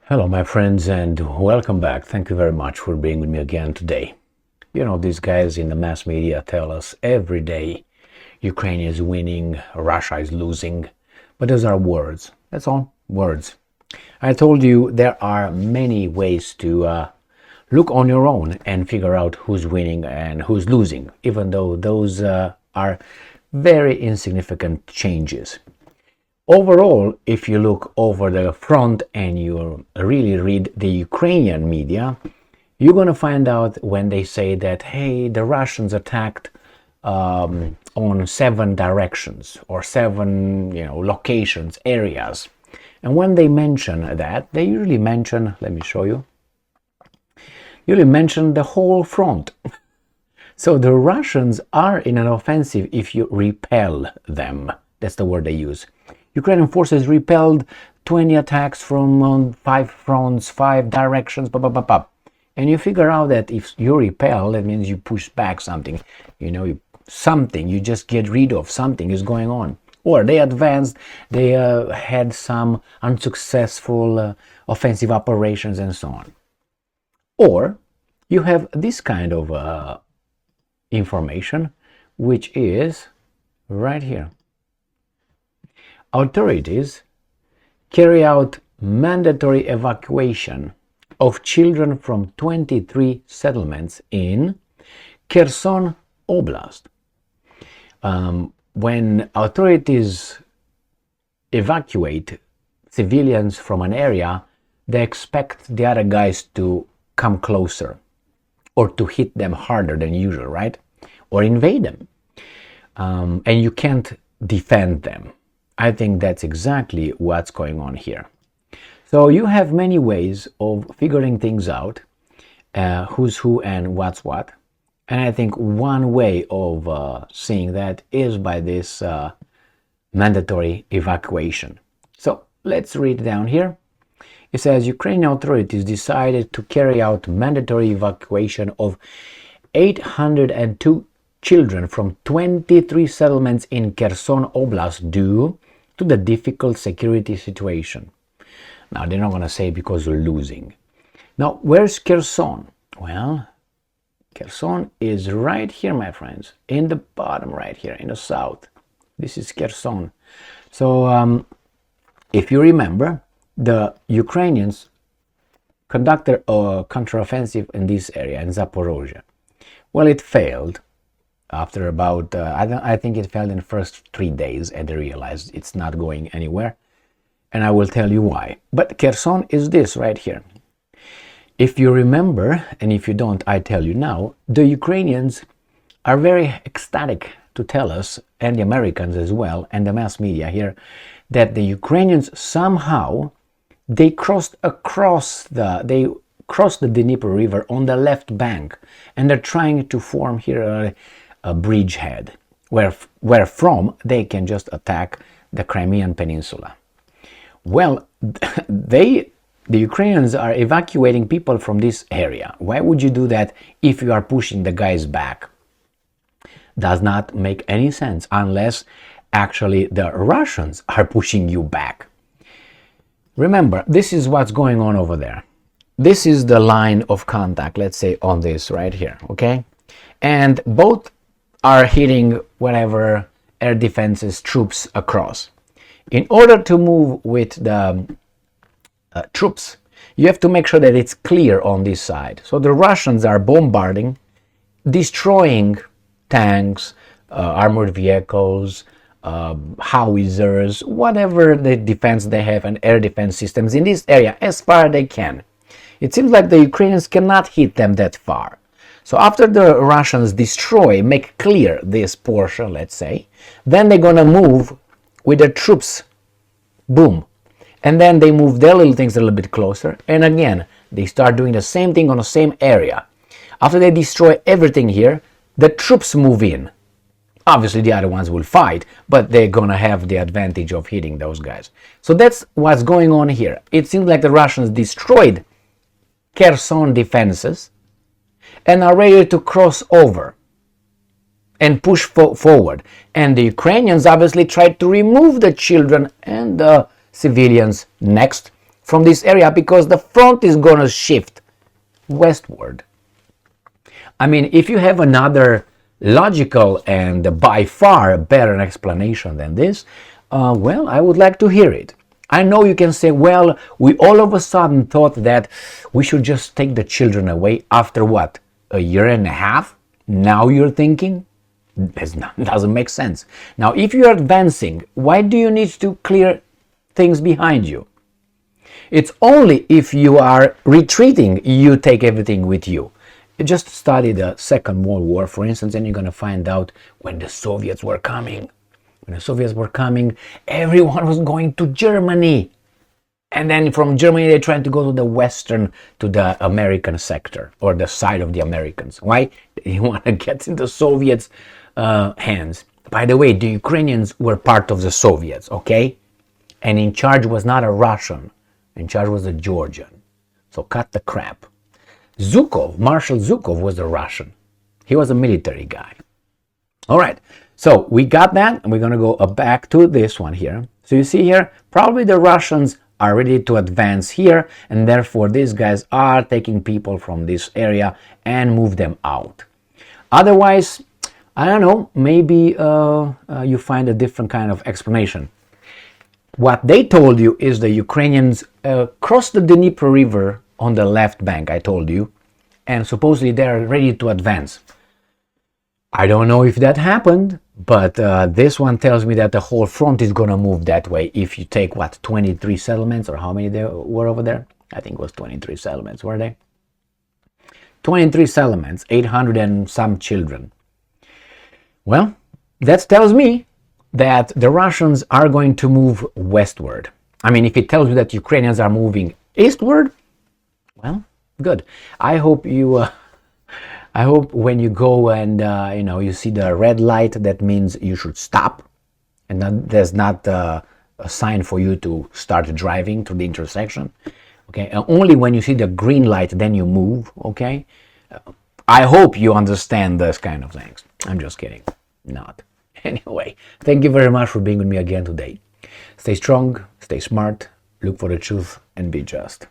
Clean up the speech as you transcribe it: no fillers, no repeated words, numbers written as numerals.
Hello, my friends, and welcome back. Thank you very much for being with me again today. You know, these guys in the mass media tell us every day Ukraine is winning, Russia is losing, but those are words. That's all, words. I told you there are many ways to look on your own and figure out who's winning and who's losing, even though those are very insignificant changes. Overall, if you look over the front and you really read the Ukrainian media, you're going to find out when they say that, hey, the Russians attacked on 7 directions or 7, locations, areas. And when they mention that, they usually mention, let me show you, usually mention the whole front. So the Russians are in an offensive if you repel them. That's the word they use. Ukrainian forces repelled 20 attacks from 5 fronts, 5 directions, and you figure out that if you repel, that means you push back something. You just get rid of something is going on. Or they advanced, they had some unsuccessful offensive operations and so on. Or you have this kind of information, which is right here. Authorities carry out mandatory evacuation of children from 23 settlements in Kherson Oblast. When authorities evacuate civilians from an area, they expect the other guys to come closer or to hit them harder than usual, right? Or invade them. And you can't defend them. I think that's exactly what's going on here. So you have many ways of figuring things out, who's who and what's what. And I think one way of seeing that is by this mandatory evacuation. So let's read down here. It says Ukrainian authorities decided to carry out mandatory evacuation of 802 children from 23 settlements in Kherson Oblast due to the difficult security situation. Now, they're not going to say because we're losing. Now, where's Kherson? Well, Kherson is right here, my friends, in the bottom right here, in the south. This is Kherson. So, if you remember, the Ukrainians conducted a counteroffensive in this area, in Zaporozhye. Well, it failed. After about, I think it failed in the first 3 days, and they realized it's not going anywhere. And I will tell you why. But Kherson is this right here. If you remember, and if you don't, I tell you now, the Ukrainians are very ecstatic to tell us, and the Americans as well, and the mass media here, that the Ukrainians somehow, they crossed the Dnieper River on the left bank, and they're trying to form here a bridgehead, where from they can just attack the Crimean Peninsula. Well, the Ukrainians are evacuating people from this area. Why would you do that if you are pushing the guys back? Does not make any sense unless actually the Russians are pushing you back. Remember, this is what's going on over there. This is the line of contact, let's say on this right here, okay? And both are hitting whatever air defenses troops across. In order to move with the troops, you have to make sure that it's clear on this side. So the Russians are bombarding, destroying tanks, armored vehicles, howitzers, whatever the defense they have and air defense systems in this area as far as they can. It seems like the Ukrainians cannot hit them that far. So after the Russians make clear this portion, let's say, then they're going to move with the troops, boom. And then they move their little things a little bit closer. And again, they start doing the same thing on the same area. After they destroy everything here, the troops move in. Obviously, the other ones will fight, but they're going to have the advantage of hitting those guys. So that's what's going on here. It seems like the Russians destroyed Kherson defenses and are ready to cross over and push forward. And the Ukrainians obviously tried to remove the children and the civilians next from this area because the front is going to shift westward. I mean, if you have another logical and by far better explanation than this, well, I would like to hear it. I know you can say, well, we all of a sudden thought that we should just take the children away after what, a year and a half? Now you're thinking? Doesn't make sense. Now, if you're advancing, why do you need to clear things behind you? It's only if you are retreating, you take everything with you. You just study the Second World War, for instance, and you're going to find out when the Soviets were coming. When the Soviets were coming, everyone was going to Germany. And then from Germany, they tried to go to the Western, to the American sector, or the side of the Americans. Why? They want to get in the Soviets' hands. By the way, the Ukrainians were part of the Soviets, okay? And in charge was not a Russian. In charge was a Georgian. So cut the crap. Zhukov, Marshal Zhukov was a Russian. He was a military guy. All right, so we got that, and we're going to go back to this one here. So you see here, probably the Russians are ready to advance here, and therefore these guys are taking people from this area and move them out. Otherwise, I don't know, maybe you find a different kind of explanation. What they told you is the Ukrainians crossed the Dnieper River on the left bank, I told you, and supposedly they're ready to advance. I don't know if that happened, but this one tells me that the whole front is going to move that way. If you take, what, 23 settlements, or how many there were over there? I think it was 23 settlements, were they? 23 settlements, 800 and some children. Well, that tells me that the Russians are going to move westward. I mean, if it tells you that Ukrainians are moving eastward, well, good. I hope you... I hope when you go and you see the red light, that means you should stop, and there's not a sign for you to start driving to the intersection. Okay, and only when you see the green light, then you move. Okay, I hope you understand this kind of things. I'm just kidding, not. Anyway, thank you very much for being with me again today. Stay strong, stay smart, look for the truth, and be just.